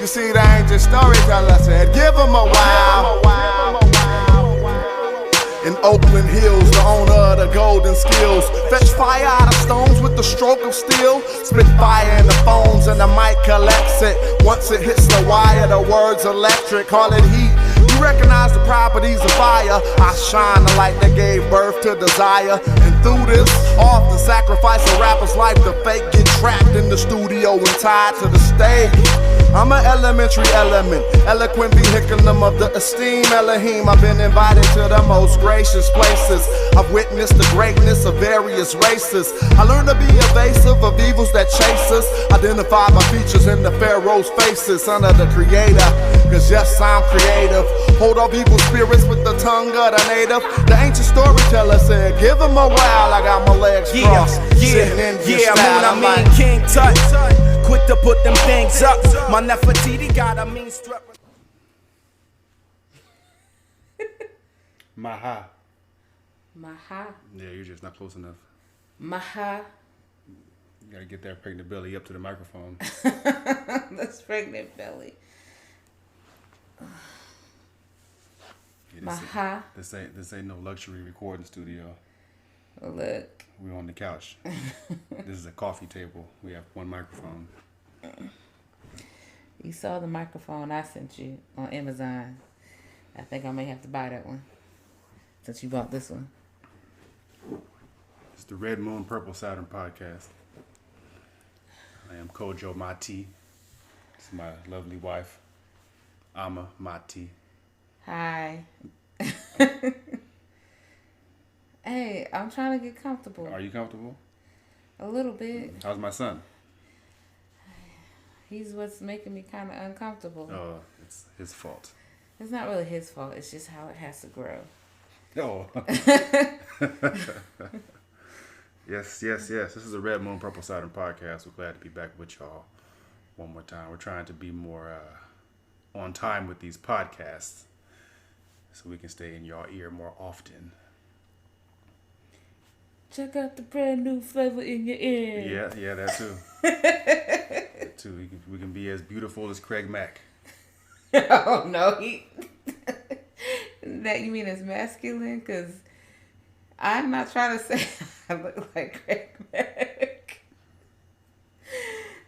see, the ancient storyteller said, give him a while. In Oakland Hills, the owner of the golden skills, fetch fire out of stones with the stroke of steel. Spit fire in the phones and the mic collects it. Once it hits the wire, the word's electric. Call it heat. You recognize the properties of fire. I shine the light that gave birth to desire. And through this, often sacrifice a rapper's life to fake. Get trapped in the studio and tied to the stage. I'm an elementary element, eloquent vehiculum of the esteemed Elohim. I've been invited to the most gracious places. I've witnessed the greatness of various races. I learned to be evasive of evils that chase us. Identify my features in the pharaoh's faces, son of the creator. Cause yes, I'm creative. Hold off evil spirits with the tongue of the native. The ancient storyteller said, give him a while. I got my legs crossed, sitting in your style. I'm like King Tut. Quick to put them things up. My Nefertiti got a mean strap. Maha. Maha. Yeah, you're just not close enough. Maha. You gotta get that pregnant belly up to the microphone. That's pregnant belly. Yeah, Maha. This ain't no luxury recording studio. Look. We're on the couch. This is a coffee table. We have one microphone. You saw the microphone I sent you on Amazon. I think I may have to buy that one since you bought this one. It's the Red Moon Purple Saturn podcast. I am Kojo Maati. This is my lovely wife, Amma Maati. Hi. Hey, I'm trying to get comfortable. Are you comfortable? A little bit. How's my son? He's what's making me kind of uncomfortable. Oh, it's his fault. It's not really his fault. It's just how it has to grow. Oh. Yes. This is a Red Moon Purple Saturn podcast. We're glad to be back with y'all one more time. We're trying to be more on time with these podcasts so we can stay in y'all ear more often. Check out the brand new flavor in your ear. Yeah, that too. That too. We can be as beautiful as Craig Mack. Oh no, that you mean as masculine? Because I'm not trying to say I look like Craig Mack.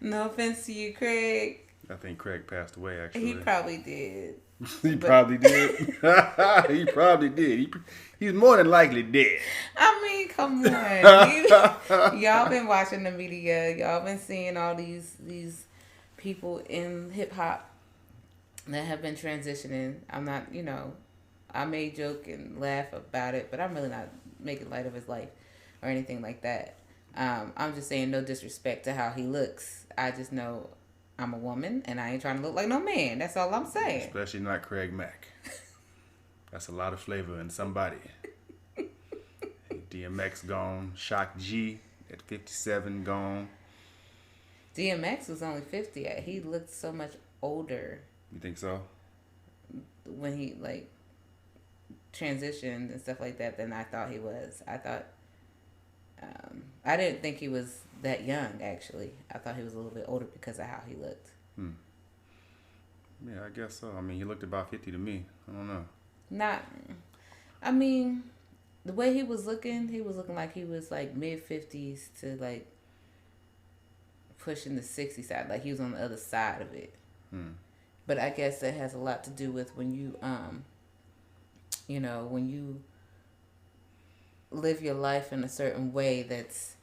No offense to you, Craig. I think Craig passed away, actually. He probably did. Probably did. He probably did. He's more than likely dead. I mean, come on. Y'all been watching the media. Y'all been seeing all these people in hip hop that have been transitioning. I'm not, I may joke and laugh about it, but I'm really not making light of his life or anything like that. I'm just saying no disrespect to how he looks. I just know I'm a woman, and I ain't trying to look like no man. That's all I'm saying. Especially not Craig Mack. That's a lot of flavor in somebody. DMX gone. Shock G at 57 gone. DMX was only 50. He looked so much older. You think so? When he, transitioned and stuff like that than I thought he was. I didn't think he was that young, actually. I thought he was a little bit older because of how he looked. Yeah, I guess so. I mean, he looked about 50 to me. I don't know. The way he was looking like he was mid-50s to pushing the 60 side. Like he was on the other side of it. But I guess that has a lot to do with when you, when you live your life in a certain way that's,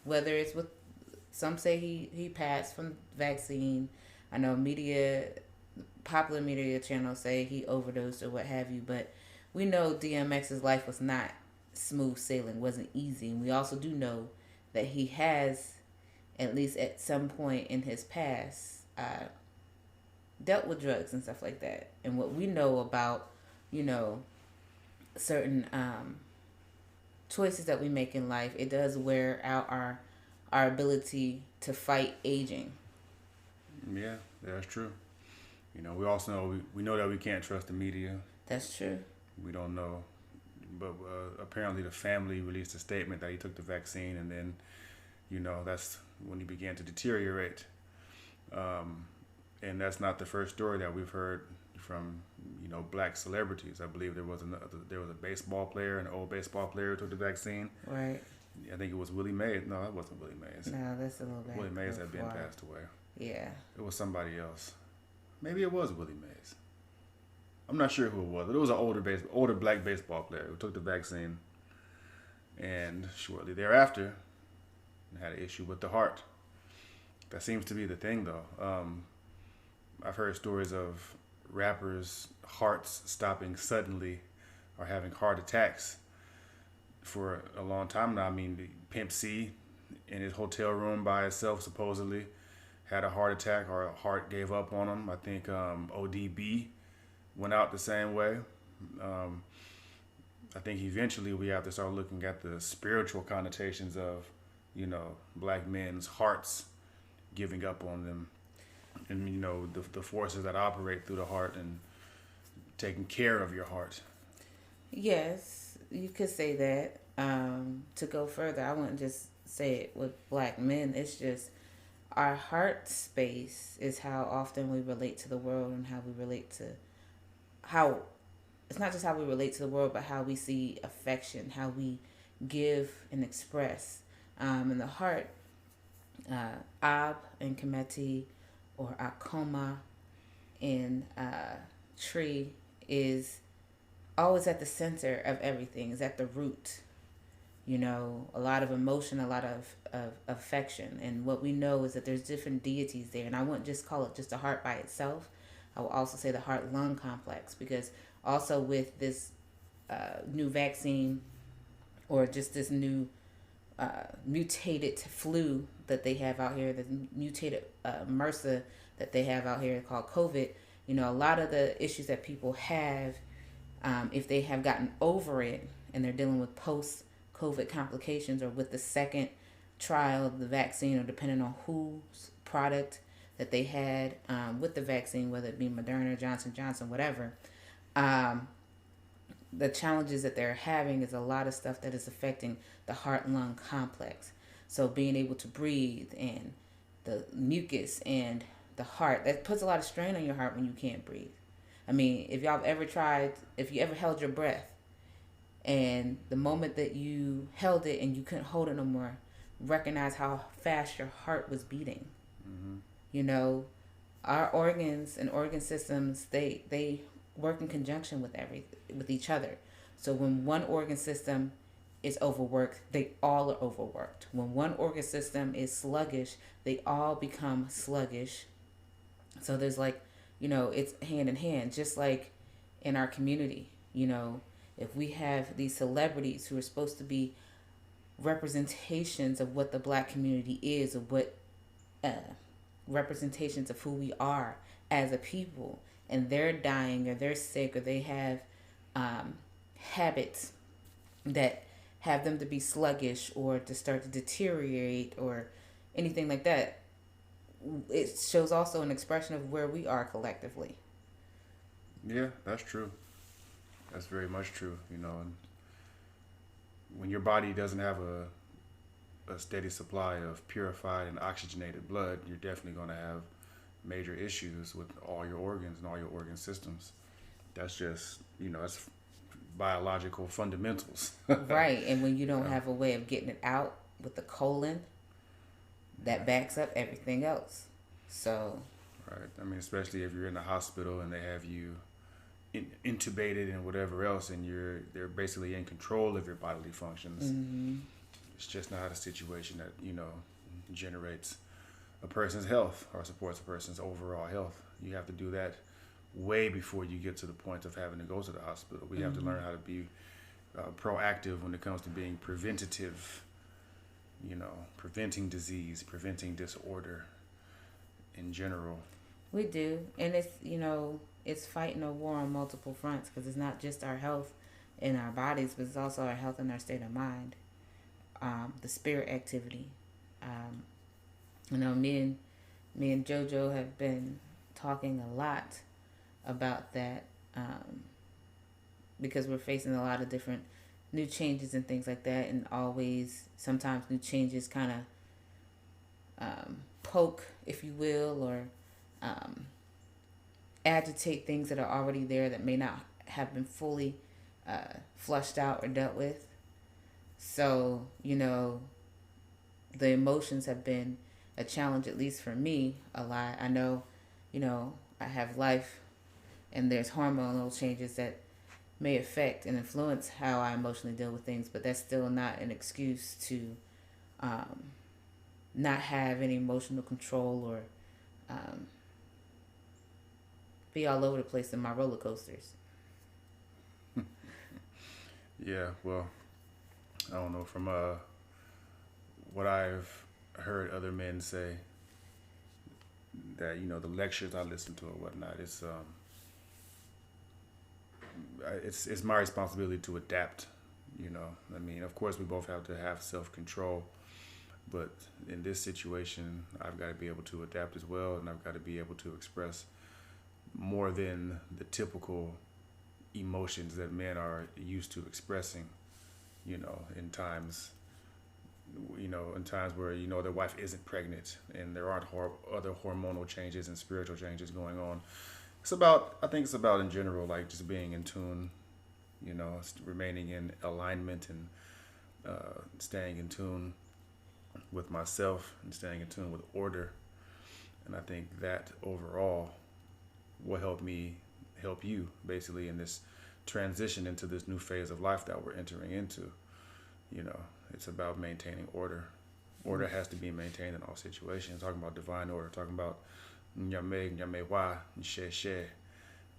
whether it's with, some say he passed from the vaccine. I know popular media channels say he overdosed or what have you, but we know DMX's life was not smooth sailing, wasn't easy. And we also do know that he has, at least at some point in his past, dealt with drugs and stuff like that. And what we know about, certain choices that we make in life, it does wear out our ability to fight aging. Yeah, that's true. We also know we know that we can't trust the media. That's true. We don't know, but apparently the family released a statement that he took the vaccine, and then, that's when he began to deteriorate. And that's not the first story that we've heard from black celebrities. I believe there was a baseball player, an old baseball player who took the vaccine. Right. I think it was Willie Mays. No, that wasn't Willie Mays. No, that's a little bit. Willie Mays had been passed away. Yeah. It was somebody else. Maybe it was Willie Mays. I'm not sure who it was, but it was an older black baseball player who took the vaccine, and shortly thereafter had an issue with the heart. That seems to be the thing, though. I've heard stories of rappers' hearts stopping suddenly or having heart attacks for a long time now. I mean, Pimp C in his hotel room by himself supposedly had a heart attack, or a heart gave up on him. I think ODB went out the same way. I think eventually we have to start looking at the spiritual connotations of, black men's hearts giving up on them, and the forces that operate through the heart and taking care of your heart. Yes, you could say that. To go further, I wouldn't just say it with black men. It's just our heart space is how often we relate to the world, and how we relate to how it's not just how we relate to the world, but how we see affection, how we give and express. And the heart, Ab and Kometi, or Akoma in tree, is always at the center of everything, is at the root. A lot of emotion, a lot of affection. And what we know is that there's different deities there. And I wouldn't just call it just a heart by itself. I will also say the heart-lung complex, because also with this new vaccine, or just this new mutated flu that they have out here, the mutated MRSA that they have out here called COVID, a lot of the issues that people have, if they have gotten over it and they're dealing with post-COVID complications, or with the second trial of the vaccine, or depending on whose product that they had with the vaccine, whether it be Moderna, Johnson & Johnson, whatever, the challenges that they're having is a lot of stuff that is affecting the heart-lung complex. So being able to breathe, and the mucus and the heart, that puts a lot of strain on your heart when you can't breathe. I mean, if you ever held your breath, and the moment that you held it and you couldn't hold it no more, recognize how fast your heart was beating. Mm-hmm. Our organs and organ systems, they work in conjunction with each other. So when one organ system is overworked, they all are overworked. When one organ system is sluggish, they all become sluggish. So there's it's hand in hand, just like in our community. If we have these celebrities who are supposed to be representations of what the black community is, of what representations of who we are as a people, and they're dying, or they're sick, or they have habits that have them to be sluggish, or to start to deteriorate, or anything like that, it shows also an expression of where we are collectively. Yeah, that's true. That's very much true. And when your body doesn't have a steady supply of purified and oxygenated blood, you're definitely going to have major issues with all your organs and all your organ systems. That's just, that's biological fundamentals. Right. And when you don't have a way of getting it out with the colon, that backs up everything else. So. Right. I mean, especially if you're in the hospital and they have you intubated and whatever else, and they're basically in control of your bodily functions. Mm-hmm. It's just not a situation that generates a person's health or supports a person's overall health. You have to do that way before you get to the point of having to go to the hospital. We have to learn how to be proactive when it comes to being preventative. Preventing disease, preventing disorder in general. We do, and it's fighting a war on multiple fronts, because it's not just our health in our bodies, but it's also our health and our state of mind. The spirit activity. Me and JoJo have been talking a lot about that, because we're facing a lot of different new changes and things like that, and always sometimes new changes kind of poke, if you will, or agitate things that are already there that may not have been fully flushed out or dealt with. So, the emotions have been a challenge, at least for me, a lot. I know, I have life and there's hormonal changes that may affect and influence how I emotionally deal with things, but that's still not an excuse to not have any emotional control or be all over the place in my roller coasters. Yeah, well, I don't know, from what I've heard other men say, that the lectures I listen to or whatnot, it's my responsibility to adapt. I mean, of course, we both have to have self-control, but in this situation, I've got to be able to adapt as well, and I've got to be able to express more than the typical emotions that men are used to expressing. In times where their wife isn't pregnant and there aren't other hormonal changes and spiritual changes going on. I think it's about in general, like just being in tune, remaining in alignment and staying in tune with myself and staying in tune with order. And I think that overall will help you basically in this transition into this new phase of life that we're entering into. It's about maintaining order. Order has to be maintained in all situations. Talking about divine order, talking about Nyame, Nyamewa, Nshe,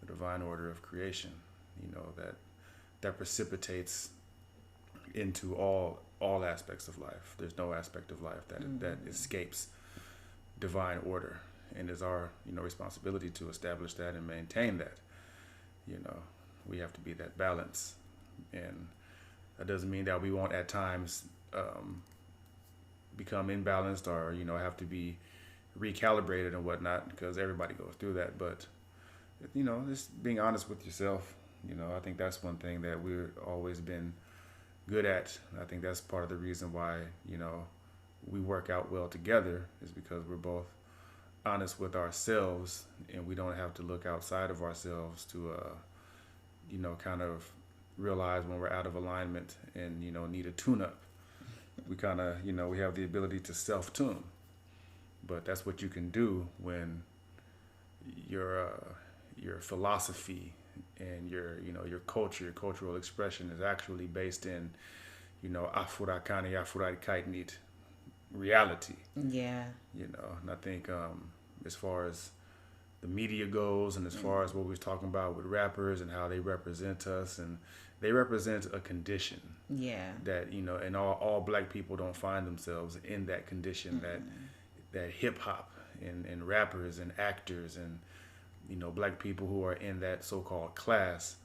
the divine order of creation, that precipitates into all aspects of life. There's no aspect of life that escapes divine order, and it's our responsibility to establish that and maintain that. We have to be that balance, and that doesn't mean that we won't at times become imbalanced or have to be recalibrated and whatnot, because everybody goes through that. But just being honest with yourself. I think that's one thing that we've always been good at. I think that's part of the reason why we work out well together, is because we're both honest with ourselves, and we don't have to look outside of ourselves to kind of realize when we're out of alignment and need a tune-up. We kind of we have the ability to self-tune, but that's what you can do when your philosophy and your culture, your cultural expression is actually based in afurakani afurakaitnit reality. Yeah. And I think as far as the media goes, and as far as what we was talking about with rappers and how they represent us, and they represent a condition. Yeah. That and all black people don't find themselves in that condition. That hip hop and rappers and actors and black people who are in that so-called class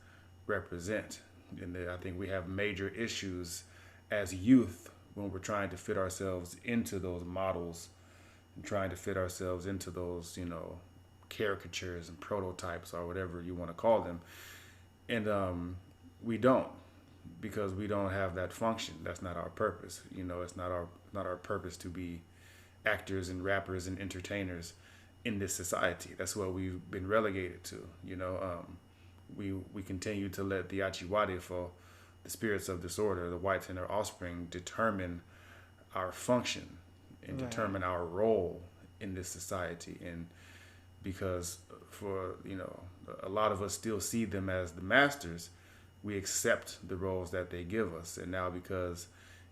represent. And I think we have major issues as youth when we're trying to fit ourselves into those models and trying to fit ourselves into those caricatures and prototypes or whatever you want to call them. And we don't, because we don't have that function. That's not our purpose. It's not our purpose to be actors and rappers and entertainers in this society. That's what we've been relegated to. We continue to let the Achiwadefo, the spirits of disorder, the whites and their offspring, determine our function and determine our role in this society. And because for a lot of us still see them as the masters, we accept the roles that they give us. And now because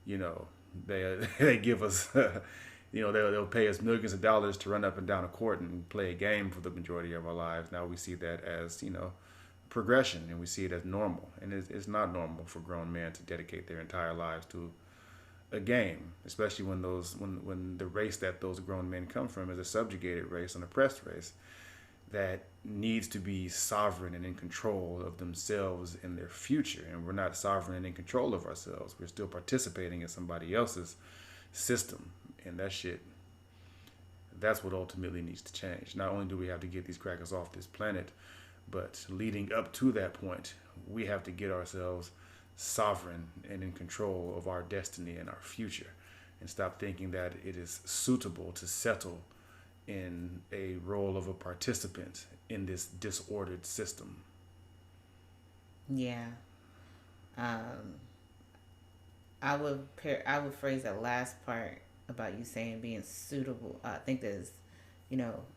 they give us they'll pay us millions of dollars to run up and down a court and play a game for the majority of our lives. Now we see that as progression, and we see it as normal. And it's not normal for grown men to dedicate their entire lives to a game, especially when the race that those grown men come from is a subjugated race, an oppressed race that needs to be sovereign and in control of themselves and their future. And we're not sovereign and in control of ourselves. We're still participating in somebody else's system. And that's what ultimately needs to change. Not only do we have to get these crackers off this planet, but leading up to that point, we have to get ourselves sovereign and in control of our destiny and our future. and stop thinking that it is suitable to settle in a role of a participant in this disordered system. Yeah. I would phrase that last part about you saying being suitable. I think that is,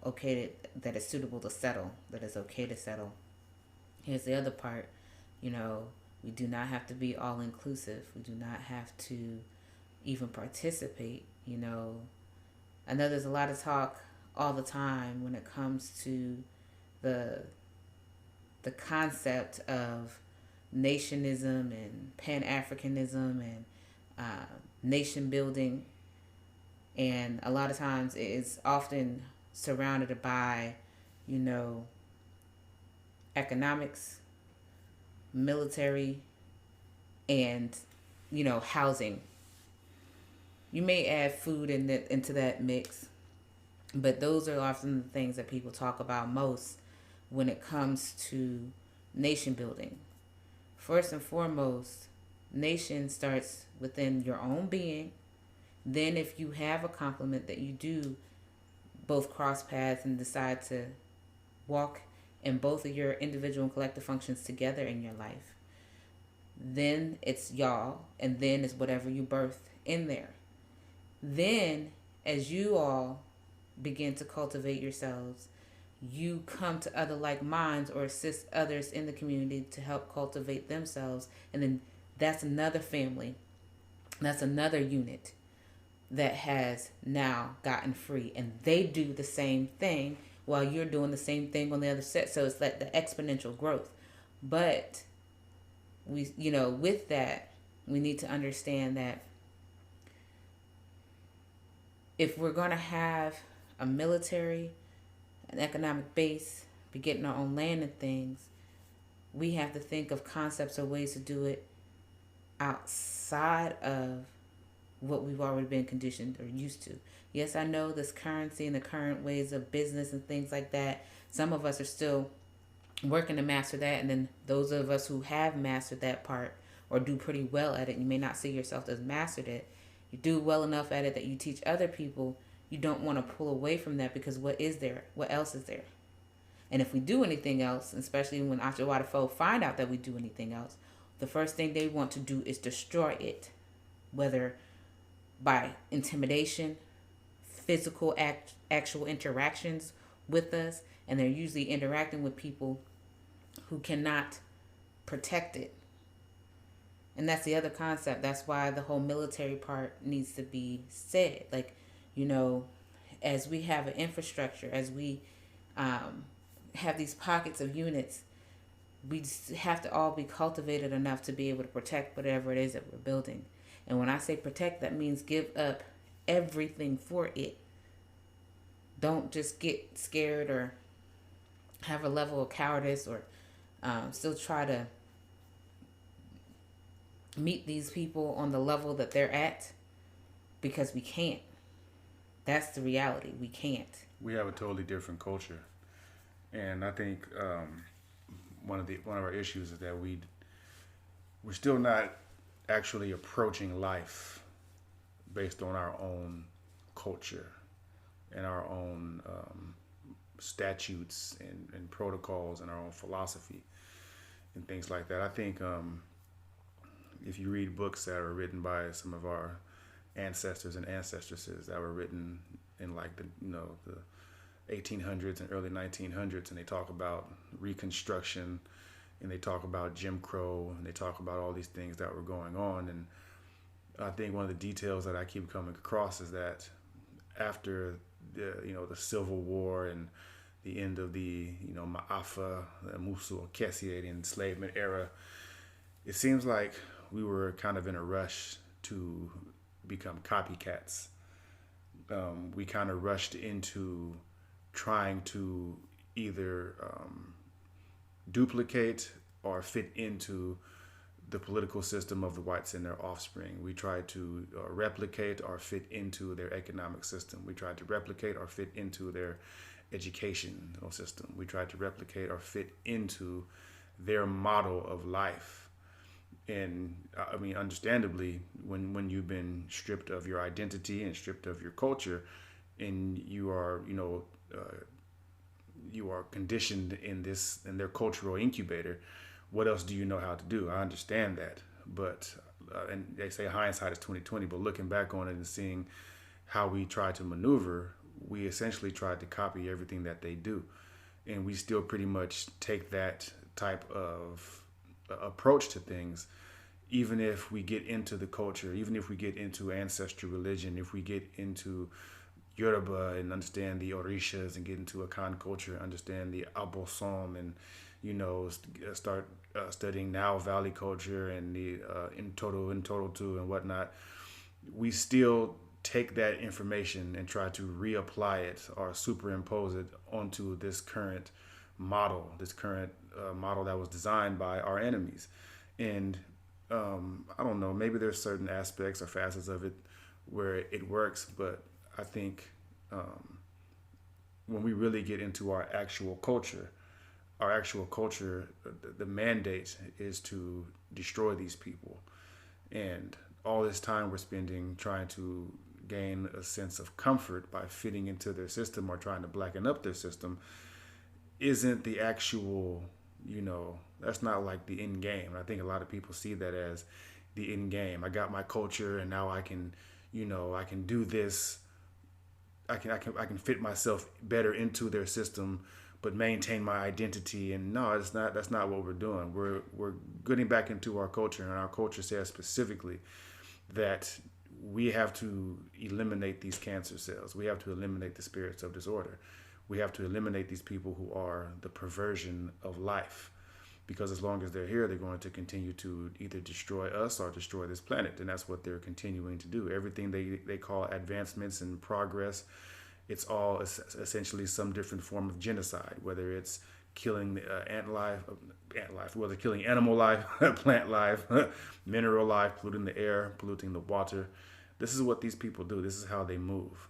okay that it's suitable to settle. That it's okay to settle. Here's the other part. We do not have to be all inclusive. We do not have to even participate. I know there's a lot of talk all the time when it comes to the concept of nationism and Pan-Africanism and nation building, and a lot of times it is often surrounded by economics, military, and housing. You may add food into that mix, but those are often the things that people talk about most when it comes to nation building. First and foremost, nation starts within your own being. Then if you have a complement that you do both cross paths and decide to walk in both of your individual and collective functions together in your life, then it's y'all, and then it's whatever you birth in there. Then as you all begin to cultivate yourselves, you come to other like minds or assist others in the community to help cultivate themselves, and then that's another family, that's another unit that has now gotten free, and they do the same thing while you're doing the same thing on the other set. So it's like the exponential growth. But we, with that, we need to understand that if we're going to have a military, an economic base, be getting our own land and things, we have to think of concepts or ways to do it outside of what we've already been conditioned or used to. Yes, I know this currency and the current ways of business and things like that. Some of us are still working to master that, and then those of us who have mastered that part or do pretty well at it, you may not see yourself as mastered it. You do well enough at it that you teach other people. You don't want to pull away from that, because what is there? What else is there? And if we do anything else, especially when Achawatafo find out that we do anything else, the first thing they want to do is destroy it, whether by intimidation, physical actual interactions with us, and they're usually interacting with people who cannot protect it. And that's the other concept. That's why the whole military part needs to be said. Like, as we have an infrastructure, as we have these pockets of units, we just have to all be cultivated enough to be able to protect whatever it is that we're building. And when I say protect, that means give up everything for it. Don't just get scared or have a level of cowardice or still try to meet these people on the level that they're at, because we can't. That's the reality. We can't. We have a totally different culture, and I think one of our issues is that we're still not actually approaching life based on our own culture and our own statutes and protocols and our own philosophy and things like that. I think if you read books that are written by some of our ancestors and ancestresses that were written in like the 1800s and early 1900s, and they talk about Reconstruction, and they talk about Jim Crow, and they talk about all these things that were going on. And I think one of the details that I keep coming across is that after the Civil War and the end of the Ma'afa, the Musu Kessie, the enslavement era, it seems like we were kind of in a rush to become copycats. We kind of rushed into trying to either duplicate or fit into the political system of the whites and their offspring. We tried to replicate or fit into their economic system. We tried to replicate or fit into their educational system. We tried to replicate or fit into their model of life. And I mean, understandably, when you've been stripped of your identity and stripped of your culture, and you are, you are conditioned in their cultural incubator, what else do you know how to do? I understand that, but and they say hindsight is 2020. But looking back on it and seeing how we tried to maneuver, we essentially tried to copy everything that they do, and we still pretty much take that type of approach to things. Even if we get into the culture, even if we get into ancestral religion, if we get into Yoruba and understand the Orishas and get into Akan culture, understand the Abosom, and start studying Nile Valley culture and the in total too and whatnot, we still take that information and try to reapply it or superimpose it onto this current model that was designed by our enemies. And I don't know, maybe there's certain aspects or facets of it where it works, but I think when we really get into our actual culture, the mandate is to destroy these people. And all this time we're spending trying to gain a sense of comfort by fitting into their system or trying to blacken up their system isn't the actual, that's not like the end game. And I think a lot of people see that as the end game. I got my culture and now I can, I can do this. I can fit myself better into their system, but maintain my identity. And no, that's not what we're doing. We're getting back into our culture, and our culture says specifically that we have to eliminate these cancer cells. We have to eliminate the spirits of disorder. We have to eliminate these people who are the perversion of life, because as long as they're here, they're going to continue to either destroy us or destroy this planet. And that's what they're continuing to do. Everything they call advancements and progress, it's all essentially some different form of genocide, whether it's killing ant life, whether killing animal life, plant life, mineral life, polluting the air, polluting the water. This is what these people do. This is how they move.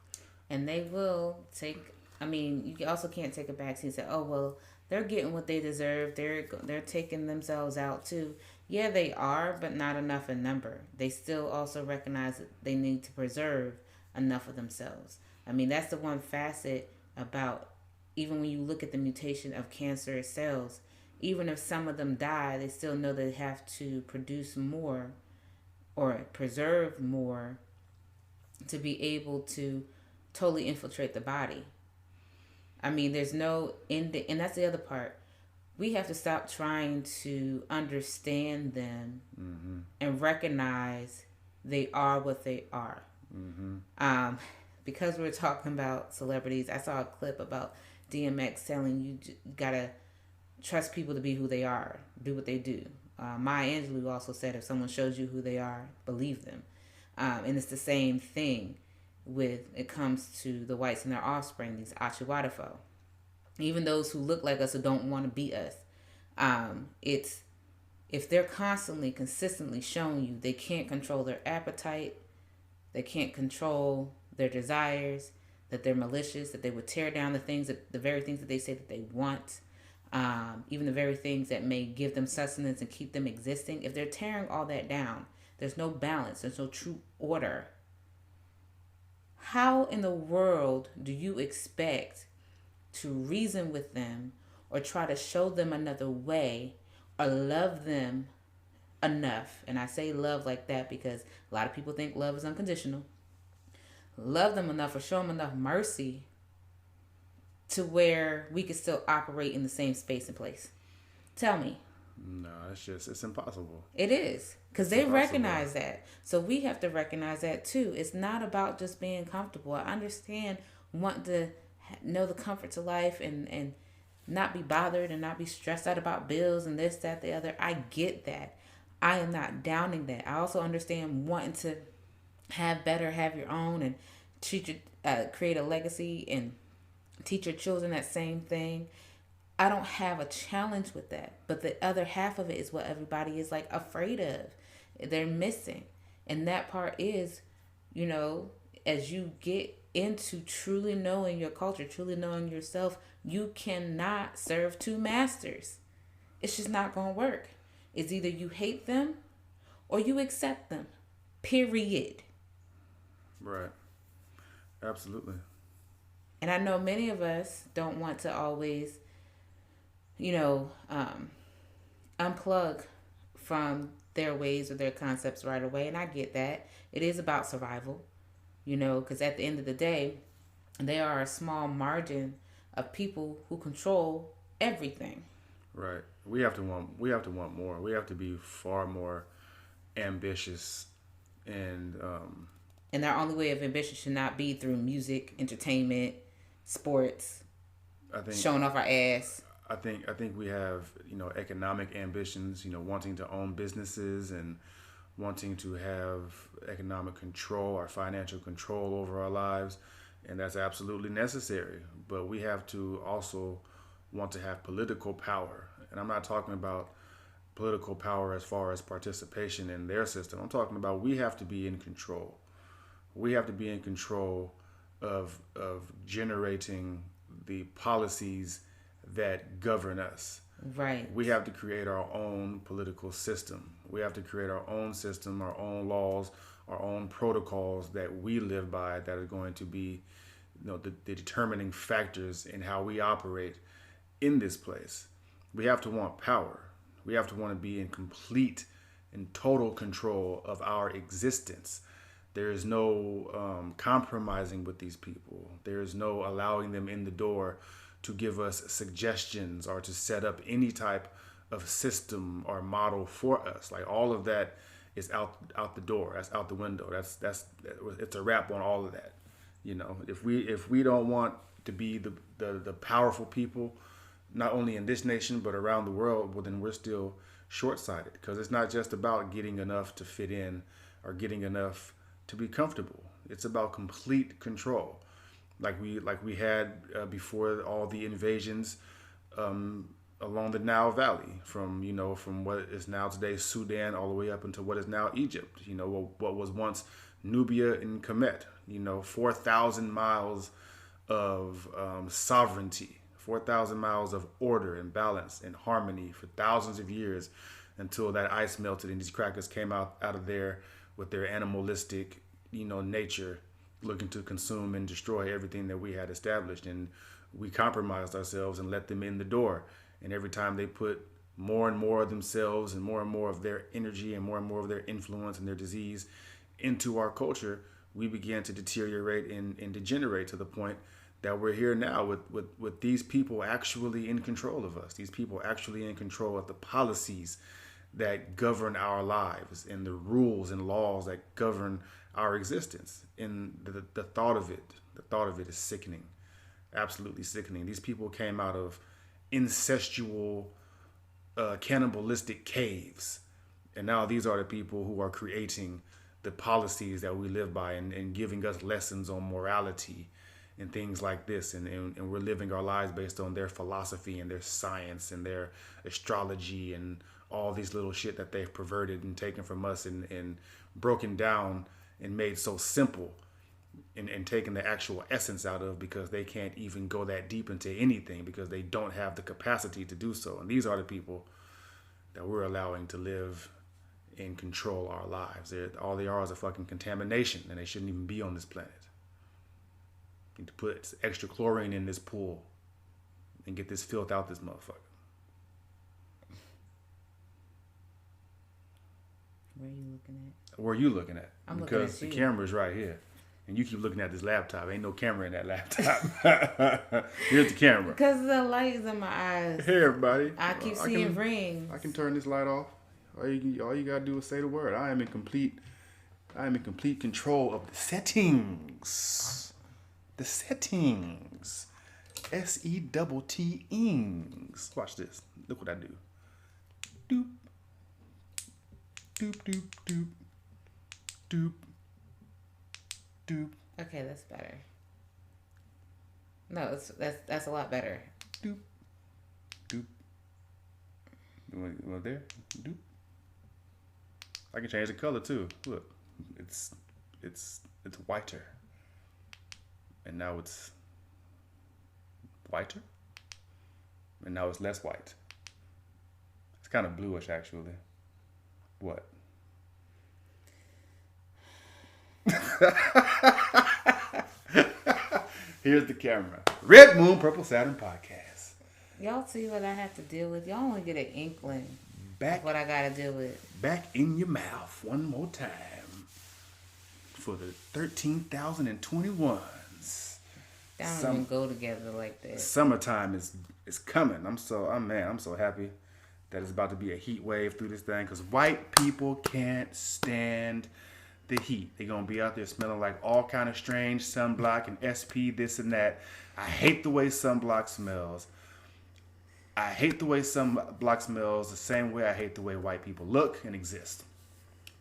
And they will take, you also can't take a backseat and say, oh, well, they're getting what they deserve. They're taking themselves out too. Yeah, they are, but not enough in number. They still also recognize that they need to preserve enough of themselves. That's the one facet about, even when you look at the mutation of cancerous cells, even if some of them die, they still know they have to produce more or preserve more to be able to totally infiltrate the body. There's no end, and that's the other part. We have to stop trying to understand them and recognize they are what they are. Because we're talking about celebrities, I saw a clip about DMX telling you gotta trust people to be who they are, do what they do. Maya Angelou also said, if someone shows you who they are, believe them. And it's the same thing with it comes to the whites and their offspring, these Achiwadafo. Even those who look like us who don't want to be us. It's if they're consistently showing you they can't control their appetite, they can't control their desires, that they're malicious, that they would tear down the very things that they say that they want, even the very things that may give them sustenance and keep them existing. If they're tearing all that down, there's no balance, there's no true order. How in the world do you expect to reason with them or try to show them another way or love them enough? And I say love like that because a lot of people think love is unconditional. Love them enough or show them enough mercy to where we can still operate in the same space and place. Tell me. No, it's impossible. It is. Because they recognize that. So we have to recognize that too. It's not about just being comfortable. I understand wanting to know the comforts of life and not be bothered and not be stressed out about bills and this, that, the other. I get that. I am not downing that. I also understand wanting to have better, have your own, and create a legacy and teach your children that same thing. I don't have a challenge with that. But the other half of it is what everybody is like afraid of. They're missing. And that part is, as you get into truly knowing your culture, truly knowing yourself, you cannot serve two masters. It's just not going to work. It's either you hate them or you accept them. Period. Right. Absolutely. And I know many of us don't want to always, unplug from their ways or their concepts right away. And I get that. It is about survival, because at the end of the day, they are a small margin of people who control everything. Right. We have to want more. We have to be far more ambitious and And our only way of ambition should not be through music, entertainment, sports, I think showing off our ass. I think we have, economic ambitions, wanting to own businesses and wanting to have economic control or financial control over our lives, and that's absolutely necessary. But we have to also want to have political power. And I'm not talking about political power as far as participation in their system. I'm talking about we have to be in control. We have to be in control of generating the policies that govern us. Right. We have to create our own political system. We have to create our own system, our own laws, our own protocols that we live by that are going to be, the determining factors in how we operate in this place. We have to want power. We have to want to be in complete and total control of our existence. There is no compromising with these people. There is no allowing them in the door to give us suggestions or to set up any type of system or model for us. Like, all of that is out the door. That's out the window. It's a wrap on all of that. If we don't want to be the powerful people, not only in this nation but around the world, well, then we're still short-sighted, because it's not just about getting enough to fit in or getting enough to be comfortable. It's about complete control, like we had before all the invasions along the Nile Valley, from what is now today Sudan all the way up into what is now Egypt. What was once Nubia and Kemet. 4,000 miles of sovereignty, 4,000 miles of order and balance and harmony for thousands of years, until that ice melted and these crackers came out of there with their animalistic, nature, looking to consume and destroy everything that we had established. And we compromised ourselves and let them in the door. And every time they put more and more of themselves and more of their energy and more of their influence and their disease into our culture, we began to deteriorate and degenerate to the point that we're here now with these people actually in control of us. These people actually in control of the policies that govern our lives and the rules and laws that govern our existence. And the thought of it is sickening, absolutely sickening. These people came out of incestual, cannibalistic caves, and now these are the people who are creating the policies that we live by and giving us lessons on morality and things like this. And we're living our lives based on their philosophy and their science and their astrology and all these little shit that they've perverted and taken from us and broken down and made so simple and taken the actual essence out of, because they can't even go that deep into anything because they don't have the capacity to do so. And these are the people that we're allowing to live and control our lives. All they are is a fucking contamination, and they shouldn't even be on this planet. You need to put extra chlorine in this pool and get this filth out this motherfucker. Where are you looking at? Where are you looking at? I'm because looking at the you. camera's right here. And you keep looking at this laptop. Ain't no camera in that laptop. Here's the camera. Because the light is in my eyes. Hey, everybody. I keep seeing rings. I can turn this light off. All you gotta do is say the word. I am in complete control of the settings. The settings. SETTings. Watch this. Look what I do. Doop. Doop, doop, doop. Doop. Doop. Okay, that's better. No, that's a lot better. Doop. Doop. You want there? Doop. I can change the color too. Look. It's whiter. And now it's whiter. And now it's less white. It's kind of bluish actually. What? Here's the camera. Red Moon, Purple Saturn podcast. Y'all see what I have to deal with? Y'all only get an inkling Back, of what I gotta deal with. back in your mouth one more time for the 13,021s. They don't even go together like that. Summertime is coming. I'm so happy that it's about to be a heat wave through this thing because white people can't stand the heat. They're gonna be out there smelling like all kind of strange sunblock and SP this and that. I hate the way sunblock smells. I hate the way sunblock smells the same way I hate the way white people look and exist.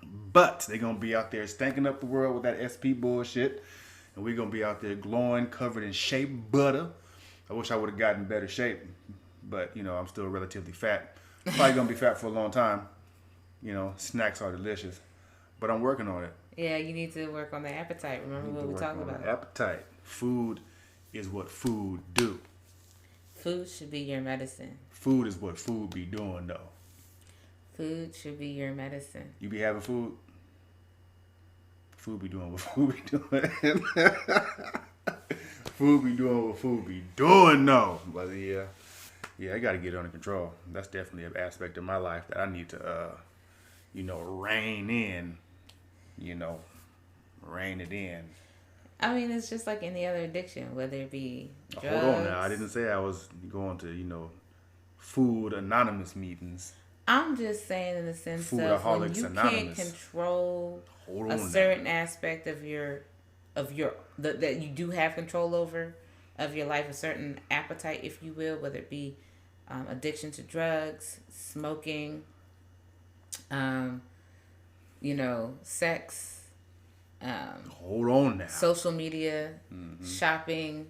But they're gonna be out there stinking up the world with that SP bullshit. And we're going to be out there glowing, covered in shea butter. I wish I would have gotten better shape. But, I'm still relatively fat. Probably going to be fat for a long time. Snacks are delicious. But I'm working on it. Yeah, you need to work on the appetite. Remember what we talked about? Appetite. Food is what food do. Food should be your medicine. Food is what food be doing, though. Food should be your medicine. You be having food? Food be doing what food be doing. Food be doing what food be doing, no. But yeah, I got to get it under control. That's definitely an aspect of my life that I need to, rein in. Rein it in. I mean, it's just like any other addiction, whether it be drugs. Hold on now. I didn't say I was going to, food anonymous meetings. I'm just saying in the sense of when you can't control a certain aspect of that you do have control over of your life, a certain appetite, if you will, whether it be addiction to drugs, smoking, sex, hold on now, social media, shopping,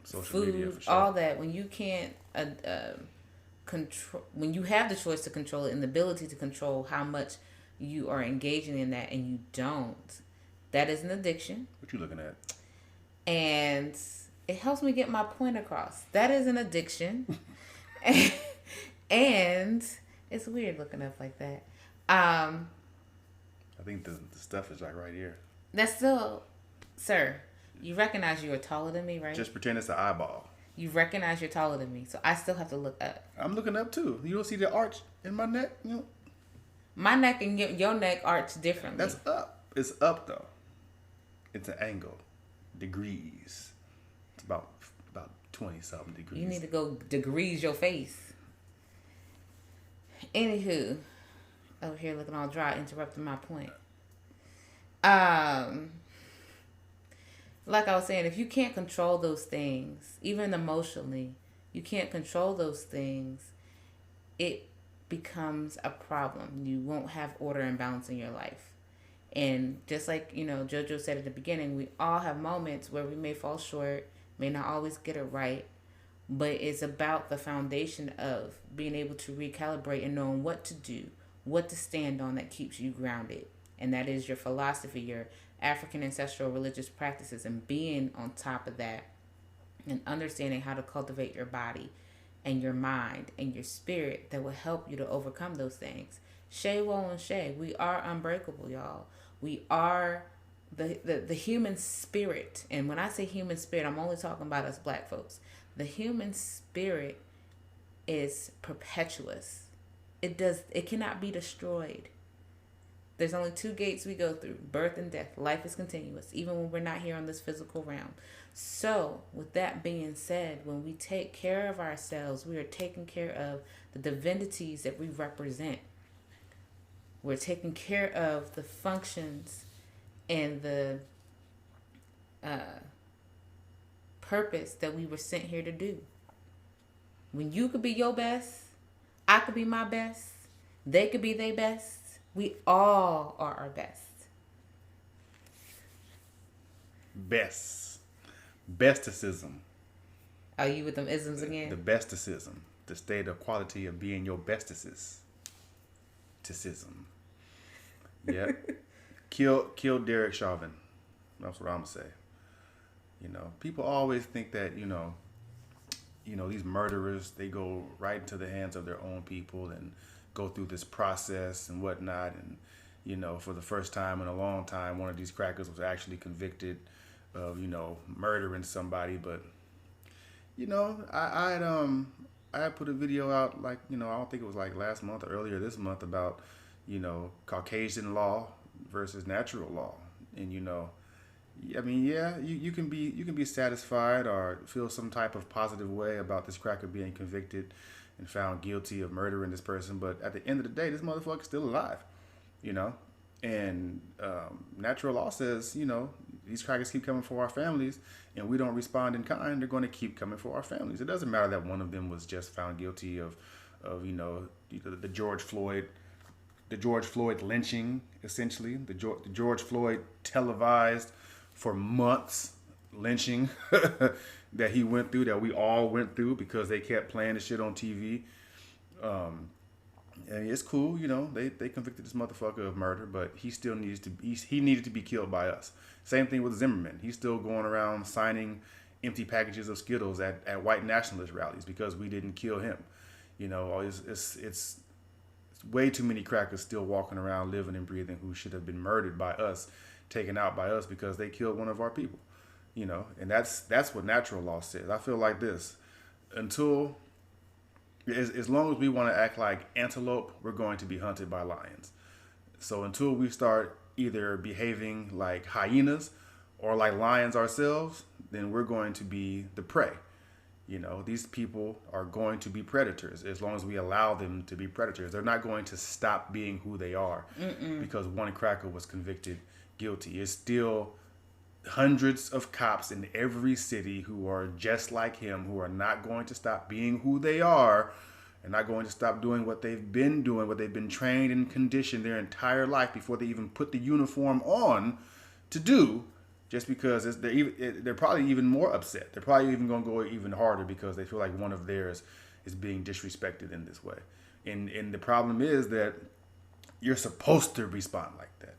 social food, media for sure. all that. When you can't control, when you have the choice to control it and the ability to control how much you are engaging in that and you don't, that is an addiction. What you looking at? And it helps me get my point across. That is an addiction. And it's weird looking up like that. I think the stuff is like right here. That's still, sir, you recognize you are taller than me, right? Just pretend it's an eyeball. You recognize you're taller than me, so I still have to look up. I'm looking up too. You don't see the arch in my neck? My neck and your neck arch differently. That's up. It's up though. It's an angle, degrees. It's about 20-something degrees. You need to go degrees your face. Anywho, over here looking all dry, interrupting my point. Like I was saying, if you can't control those things, even emotionally, you can't control those things, it becomes a problem. You won't have order and balance in your life. And just like, JoJo said at the beginning, we all have moments where we may fall short, may not always get it right, but it's about the foundation of being able to recalibrate and knowing what to do, what to stand on that keeps you grounded. And that is your philosophy, your African ancestral religious practices, and being on top of that and understanding how to cultivate your body and your mind and your spirit that will help you to overcome those things. Shay, woe, and Shay, we are unbreakable, y'all. We are the human spirit. And when I say human spirit, I'm only talking about us black folks. The human spirit is perpetuous. It cannot be destroyed. There's only two gates we go through, birth and death. Life is continuous, even when we're not here on this physical realm. So, with that being said, when we take care of ourselves, we are taking care of the divinities that we represent. We're taking care of the functions and the purpose that we were sent here to do. When you could be your best, I could be my best, they could be their best. We all are our best. Besticism. Are you with them isms again? The besticism. The state of quality of being your besticism. Yep. Kill Derek Chauvin. That's what I'm gonna say. People always think that, these murderers, they go right into the hands of their own people and go through this process and whatnot, and you know, for the first time in a long time, one of these crackers was actually convicted of, you know, murdering somebody. But, you know, I had put a video out, like, you know, I don't think it was like last month or earlier this month, about, you know, Caucasian law versus natural law. And, you know, I mean, yeah, you can be satisfied or feel some type of positive way about this cracker being convicted and found guilty of murdering this person, but at the end of the day, this motherfucker's still alive, you know. And natural law says, you know, these crackers keep coming for our families, and we don't respond in kind. They're going to keep coming for our families. It doesn't matter that one of them was just found guilty of you know, the George Floyd lynching, essentially, the George Floyd televised for months lynching that he went through, that we all went through because they kept playing the shit on TV. And it's cool, you know, they convicted this motherfucker of murder, but he still he needed to be killed by us. Same thing with Zimmerman. He's still going around signing empty packages of Skittles at white nationalist rallies because we didn't kill him. You know, it's way too many crackers still walking around living and breathing who should have been murdered by us, taken out by us because they killed one of our people. You know, and that's what natural law says. I feel like this. Until, as long as we want to act like antelope, we're going to be hunted by lions. So until we start either behaving like hyenas or like lions ourselves, then we're going to be the prey. You know, these people are going to be predators as long as we allow them to be predators. They're not going to stop being who they are because one cracker was convicted guilty. It's still hundreds of cops in every city who are just like him, who are not going to stop being who they are and not going to stop doing what they've been doing, what they've been trained and conditioned their entire life before they even put the uniform on to do, just because they're probably even more upset. They're probably even going to go even harder because they feel like one of theirs is being disrespected in this way. And the problem is that you're supposed to respond like that.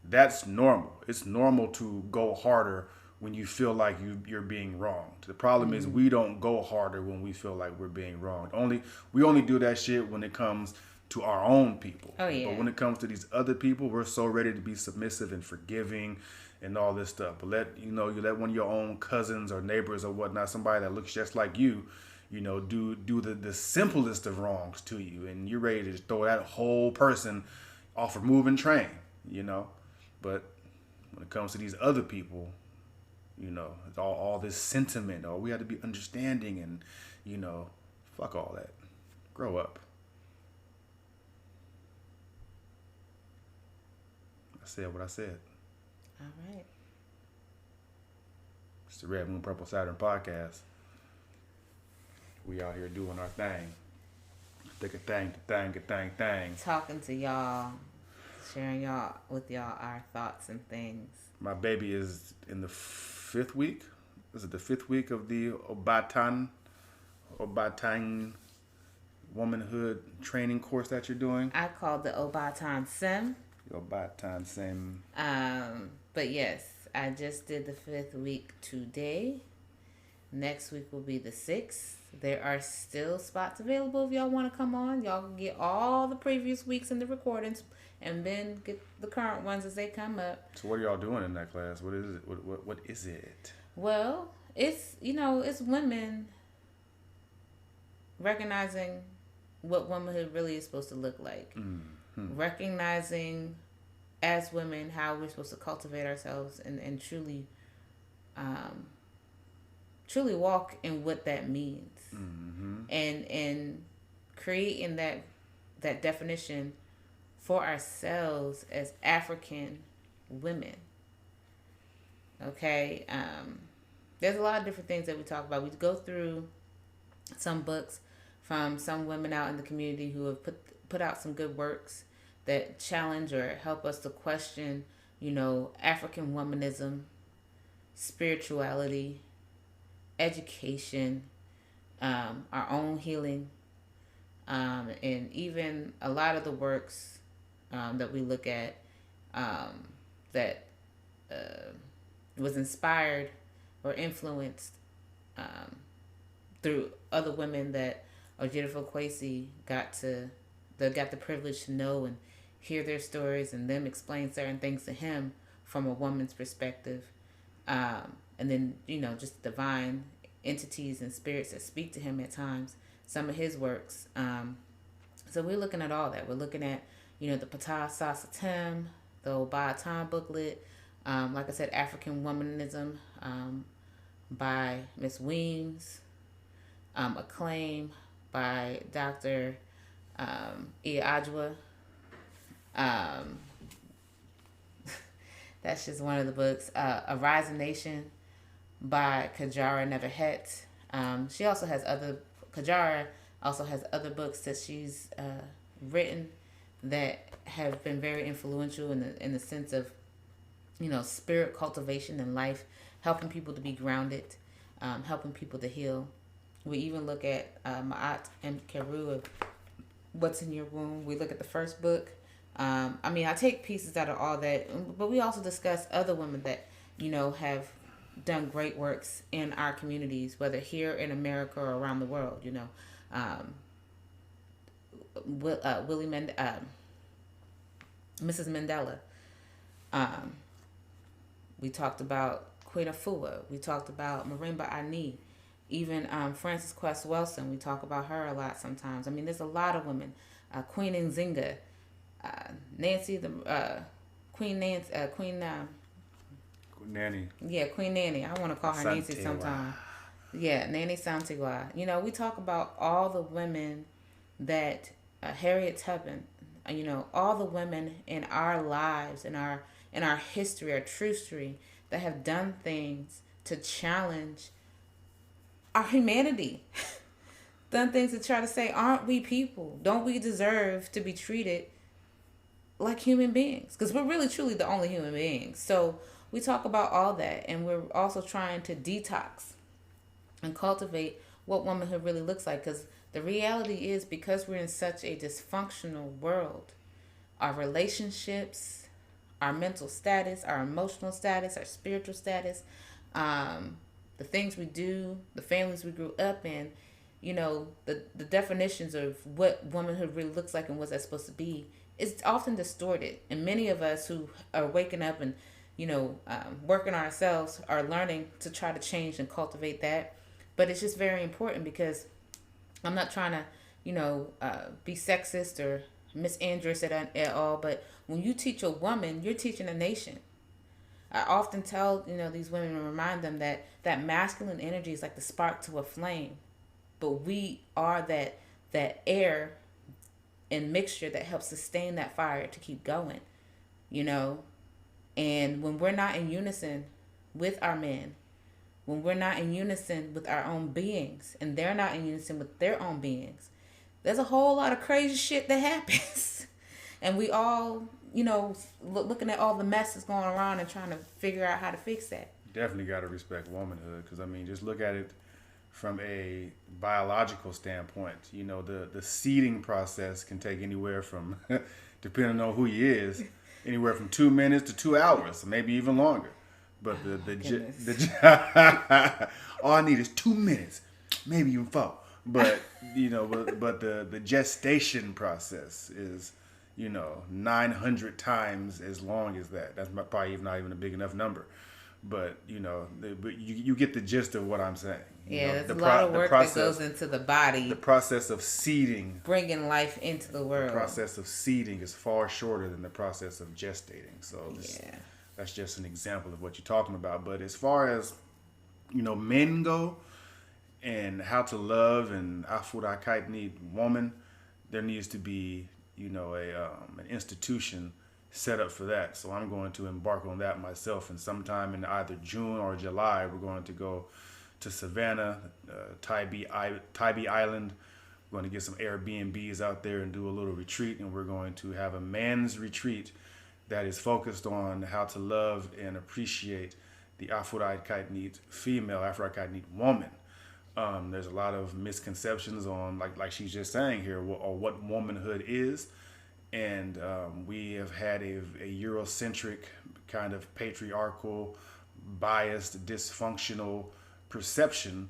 That's normal. It's normal to go harder when you feel like you're being wronged. The problem is we don't go harder when we feel like we're being wronged. We only do that shit when it comes to our own people. Oh, yeah. But when it comes to these other people, we're so ready to be submissive and forgiving and all this stuff. But you let one of your own cousins or neighbors or whatnot, somebody that looks just like you, you know, do the simplest of wrongs to you, and you're ready to just throw that whole person off a moving train, you know. But when it comes to these other people, you know, it's all this sentiment. Oh, we have to be understanding, and, you know, fuck all that. Grow up. I said what I said. All right. It's the Red Moon Purple Saturn podcast. We out here doing our thing. Think a thing. Talking to y'all, sharing with y'all our thoughts and things. My baby is in the 5th week. Is it the 5th week of the Obatan womanhood training course that you're doing? I called the Obatan Sim. Obatan Sim. But yes, I just did the 5th week today. Next week will be the 6th. There are still spots available if y'all want to come on. Y'all can get all the previous weeks in the recordings and then get the current ones as they come up. So what are y'all doing in that class? What is it? What is it? Well, it's women recognizing what womanhood really is supposed to look like. Mm-hmm. Recognizing as women how we're supposed to cultivate ourselves and truly walk in what that means. Mm-hmm. And creating that definition for ourselves as African women. Okay? There's a lot of different things that we talk about. We go through some books from some women out in the community who have put out some good works that challenge or help us to question, you know, African womanism, spirituality, education, our own healing, and even a lot of the works that we look at that was inspired or influenced through other women that Ojidifo Kwesi got the privilege to know and hear their stories and them explain certain things to him from a woman's perspective. And then, just divine entities and spirits that speak to him at times, some of his works. So we're looking at all that. We're looking at, the Patah Sasatem, the Obatan booklet, like I said, African Womanism by Miss Weems, Acclaim by Dr. Iajwa. That's just one of the books. A Rising Nation by Kajara Neverhet. Kajara also has other books that she's written that have been very influential in the sense of, spirit cultivation in life, helping people to be grounded, helping people to heal. We even look at Ma'at and Keru of What's in Your Womb. We look at the first book. I take pieces out of all that, but we also discuss other women that, have done great works in our communities, whether here in America or around the world, Mrs. Mandela. We talked about Queen Afua. We talked about Marimba Ani. Even Frances Quest Wilson. We talk about her a lot sometimes. There's a lot of women. Queen Nzinga. Nancy, Queen Nancy, Queen Nanny. Yeah, Queen Nanny. I want to call her Nancy sometimes. Yeah, Nanny Santiwa. We talk about all the women that Harriet Tubman. All the women in our lives, in our history, our true history, that have done things to challenge our humanity. Done things to try to say, aren't we people? Don't we deserve to be treated like human beings? Because we're really truly the only human beings. So we talk about all that, and we're also trying to detox and cultivate what womanhood really looks like. Because the reality is, because we're in such a dysfunctional world, our relationships, our mental status, our emotional status, our spiritual status, the things we do, the families we grew up in, the definitions of what womanhood really looks like and what's that supposed to be, is often distorted. And many of us who are waking up and, working on ourselves are learning to try to change and cultivate that. But it's just very important, because I'm not trying to, be sexist or misandrous at all. But when you teach a woman, you're teaching a nation. I often tell, these women and remind them that masculine energy is like the spark to a flame. But we are that air and mixture that helps sustain that fire to keep going, And when we're not in unison with our men, when we're not in unison with our own beings, and they're not in unison with their own beings, there's a whole lot of crazy shit that happens. And we all, looking at all the mess that's going around and trying to figure out how to fix that. Definitely got to respect womanhood, because just look at it from a biological standpoint. The seeding process can take anywhere from, depending on who he is, anywhere from 2 minutes to 2 hours, maybe even longer. But all I need is 2 minutes, maybe even 4. But but the gestation process is 900 times as long as that. That's probably not even a big enough number. But you get the gist of what I'm saying. There's a lot of work that goes into the body. The process of seeding, bringing life into the world. The process of seeding is far shorter than the process of gestating. So that's just an example of what you're talking about. But as far as men go, and how to love and Afurai Kaitni woman, there needs to be an institution set up for that. So I'm going to embark on that myself, and sometime in either June or July, we're going to go to Savannah, Tybee Island. We're going to get some Airbnbs out there and do a little retreat, and we're going to have a man's retreat that is focused on how to love and appreciate the Afurai Kaitni female, Afurai Kaitni woman. There's a lot of misconceptions on, like she's just saying here, or what womanhood is. And we have had a Eurocentric kind of patriarchal, biased, dysfunctional perception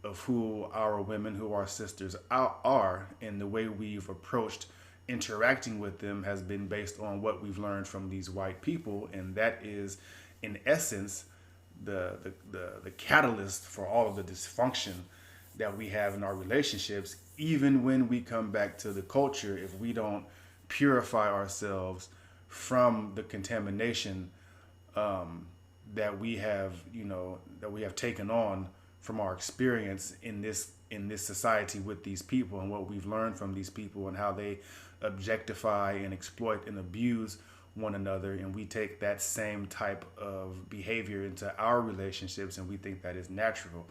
of who our women, who our sisters are, and the way we've approached interacting with them has been based on what we've learned from these white people, and that is, in essence, the catalyst for all of the dysfunction that we have in our relationships. Even when we come back to the culture, if we don't purify ourselves from the contamination that we have, that we have taken on from our experience in this society with these people, and what we've learned from these people, and how they objectify and exploit and abuse one another, and we take that same type of behavior into our relationships, and we think that is natural,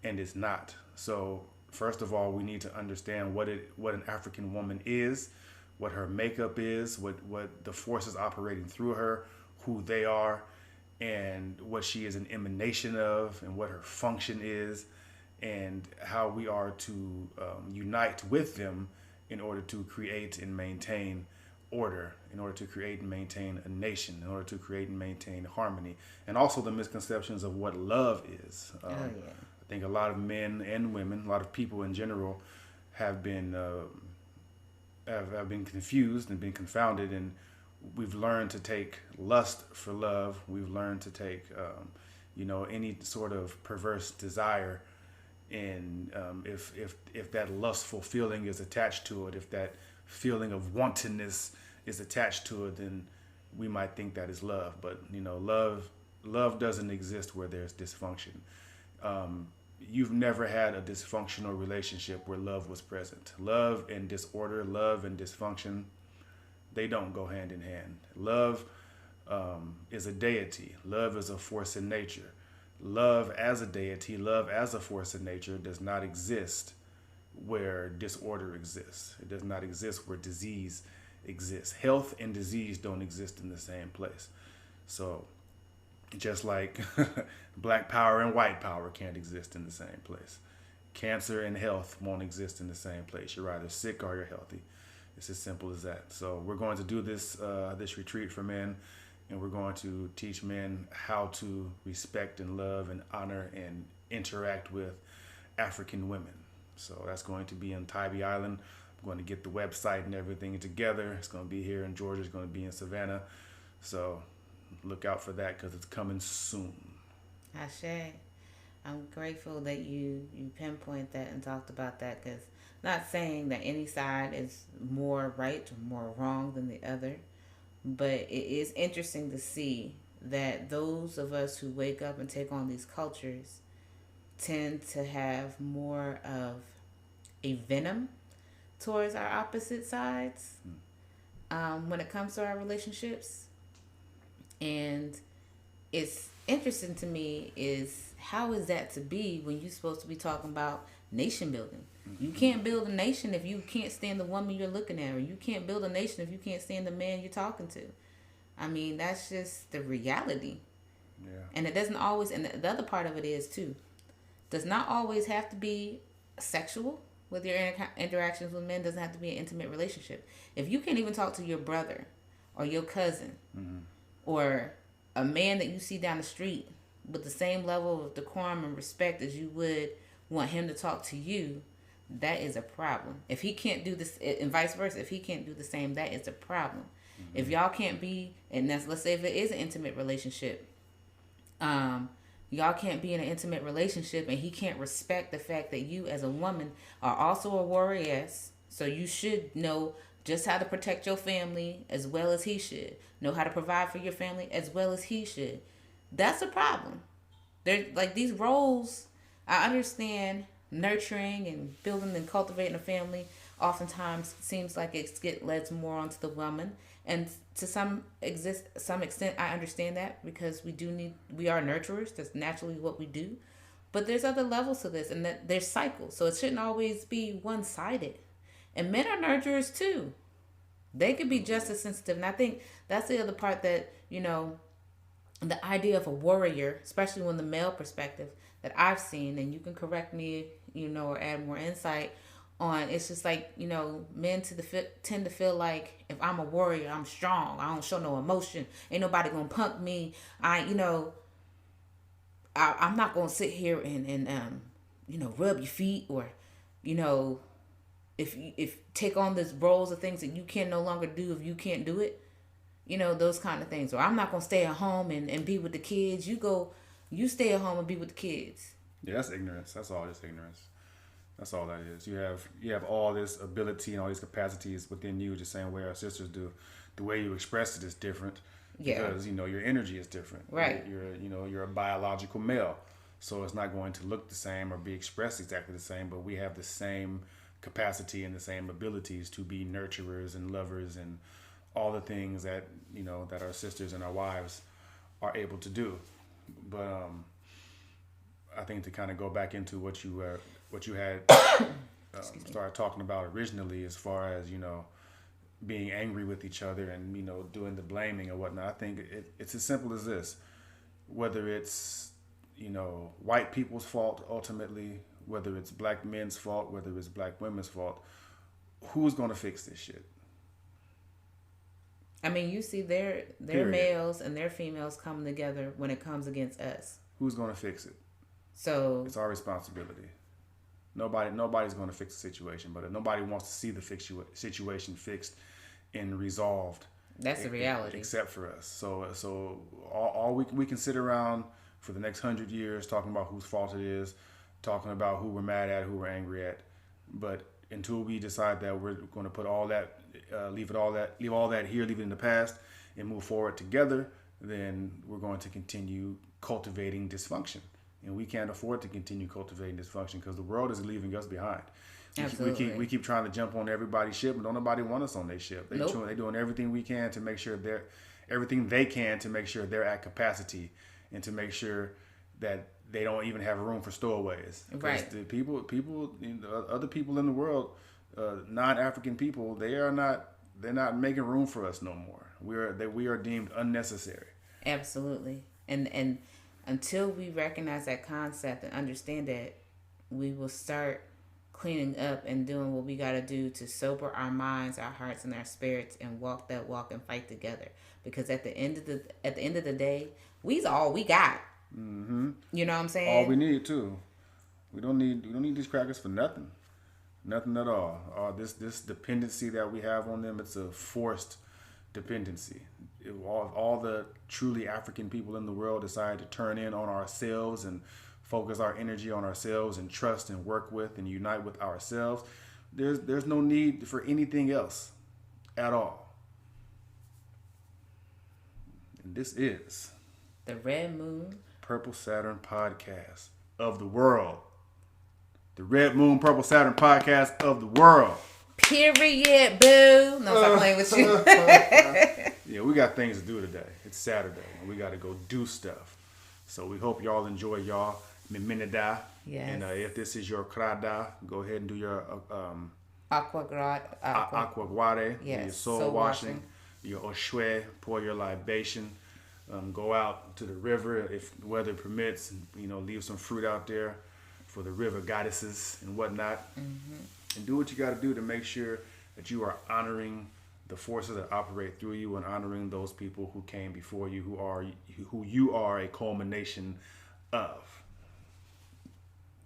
and it's not. So first of all, we need to understand what an African woman is, what her makeup is, what the forces operating through her, who they are, and what she is an emanation of, and what her function is, and how we are to unite with them in order to create and maintain order, in order to create and maintain a nation, in order to create and maintain harmony, and also the misconceptions of what love is. I think a lot of men and women, a lot of people in general, have been confused and been confounded, and we've learned to take lust for love. We've learned to take, any sort of perverse desire, and if that lustful feeling is attached to it, if that feeling of wantonness is attached to it, then we might think that is love. But love doesn't exist where there's dysfunction. You've never had a dysfunctional relationship where love was present. Love and disorder, love and dysfunction, they don't go hand in hand. Love is a deity. Love is a force in nature. Love as a deity, love as a force in nature does not exist where disorder exists. It does not exist where disease exists. Health and disease don't exist in the same place. So just like black power and white power can't exist in the same place, cancer and health won't exist in the same place. You're either sick or you're healthy. It's as simple as that. So we're going to do this retreat for men, and we're going to teach men how to respect and love and honor and interact with African women. So that's going to be in Tybee Island. I'm going to get the website and everything together. It's going to be here in Georgia. It's going to be in Savannah. So look out for that, because it's coming soon. Ashe. I'm grateful that you pinpoint that and talked about that, because not saying that any side is more right or more wrong than the other, but it is interesting to see that those of us who wake up and take on these cultures tend to have more of a venom towards our opposite sides when it comes to our relationships. And it's interesting to me is, how is that to be when you're supposed to be talking about nation building? You can't build a nation if you can't stand the woman you're looking at, or you can't build a nation if you can't stand the man you're talking to. I mean, that's just the reality. Yeah. And it doesn't always, and the other part of it is too, does not always have to be sexual with your interactions with men. Doesn't have to be an intimate relationship. If you can't even talk to your brother or your cousin or a man that you see down the street with the same level of decorum and respect as you would want him to talk to you, that is a problem. If he can't do this, and vice versa, if he can't do the same, that is a problem. If y'all can't be, and that's, let's say if it is an intimate relationship, y'all can't be in an intimate relationship and he can't respect the fact that you as a woman are also a warrioress, so you should know just how to protect your family as well as he should. Know how to provide for your family as well as he should. That's a problem. They're like these roles. I understand nurturing and building and cultivating a family oftentimes seems like it led more onto the woman, and to some extent I understand that, because we are nurturers. That's naturally what we do. But there's other levels to this, and that there's cycles, so it shouldn't always be one-sided. And men are nurturers too. They could be just as sensitive. And I think that's the other part that, the idea of a warrior, especially when the male perspective that I've seen, and you can correct me, or add more insight on, it's just like, men tend to feel like, if I'm a warrior, I'm strong. I don't show no emotion. Ain't nobody gonna punk me. I'm not gonna sit here and rub your feet, or, if take on this roles of things that you can no longer do if you can't do it. You know, those kind of things. Or I'm not gonna stay at home and be with the kids. You stay at home and be with the kids. Yeah, that's ignorance. That's all. Just ignorance. That's all that is. You have all this ability and all these capacities within you, the same way our sisters do. The way you express it is different. Yeah. Because your energy is different. Right. You're a biological male, so it's not going to look the same or be expressed exactly the same. But we have the same capacity and the same abilities to be nurturers and lovers and all the things that that our sisters and our wives are able to do. But I think to kind of go back into what you had started talking about originally, as far as being angry with each other and doing the blaming and whatnot. I think it's as simple as this: whether it's white people's fault ultimately, whether it's black men's fault, whether it's black women's fault, who's going to fix this shit? I mean, you see their males and their females coming together when it comes against us. Who's going to fix it? So it's our responsibility. Nobody's going to fix the situation, but if nobody wants to see the situation fixed and resolved, that's the reality. Except for us. So all we can sit around for the next 100 years talking about whose fault it is, talking about who we're mad at, who we're angry at, but until we decide that we're going to put all that, leave all that here, leave it in the past, and move forward together, then we're going to continue cultivating dysfunction. And we can't afford to continue cultivating dysfunction because the world is leaving us behind. Absolutely. We keep trying to jump on everybody's ship, but don't nobody want us on their ship. They're Nope. doing everything we can to make sure everything they can to make sure they're at capacity and to make sure that they don't even have room for stowaways. Right. The people, other people in the world, non-African people, they're not making room for us no more. We are deemed unnecessary. Absolutely. And until we recognize that concept and understand that, we will start cleaning up and doing what we got to do to sober our minds, our hearts, and our spirits, and walk that walk and fight together. Because at the end of the day, we's all we got. Mm-hmm. You know what I'm saying? All we need too. We don't need these crackers for nothing at all. This dependency that we have on them, it's a forced dependency. All the truly African people in the world decide to turn in on ourselves and focus our energy on ourselves and trust and work with and unite with ourselves. There's no need for anything else at all. And this is the Red Moon Purple Saturn podcast of the world. The Red Moon Purple Saturn podcast of the world. Period, boo. No, stop playing with you. Yeah, we got things to do today. It's Saturday, and we got to go do stuff. So we hope y'all enjoy y'all Miminida. Yes. And if this is your krada, go ahead and do your Aquaguare. Your Yes, soul washing. Your oshwe, pour your libation. Go out to the river if the weather permits. Leave some fruit out there for the river goddesses and whatnot. Mm-hmm. And do what you got to do to make sure that you are honoring the forces that operate through you and honoring those people who came before you, who you are a culmination of.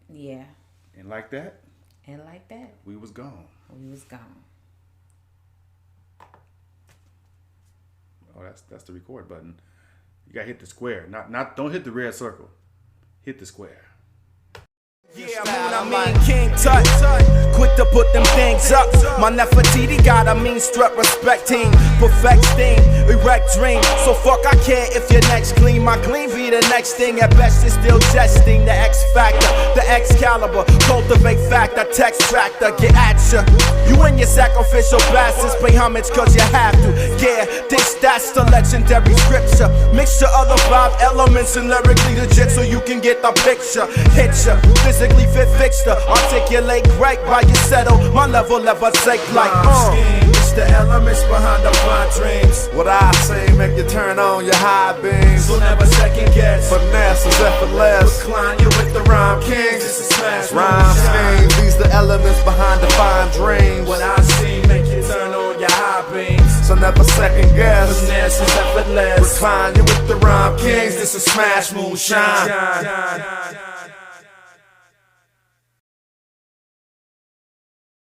Yeah. And like that, we was gone. Oh, that's the record button. You gotta hit the square. Not don't hit the red circle. Hit the square. Yeah, I mean King Tut, quick to put them things up. My Nefertiti got a mean strut, respecting, perfecting, erect dream. So fuck I care if your next clean, my clean be the next thing. At best it's still jesting. The X Factor, the Excalibur, cultivate factor, text tractor, get at ya. You and your sacrificial bastards pay homage cause you have to. Yeah, that's the legendary scripture. Mixture of the 5 elements and lyrically legit so you can get the picture. Hit ya. Physically fit fixture, articulate great while you settle. My level levitate like It's the elements behind the fine dreams. What I say make you turn on your high beams. So never second guess. Finesse is effortless. Recline you with the rhyme kings. This is smash Rhyme schemes, these the elements behind the fine dreams. What I see make you turn on your high beams. So never second guess. Finesse is effortless. Recline you with the rhyme kings. This is smash moonshine.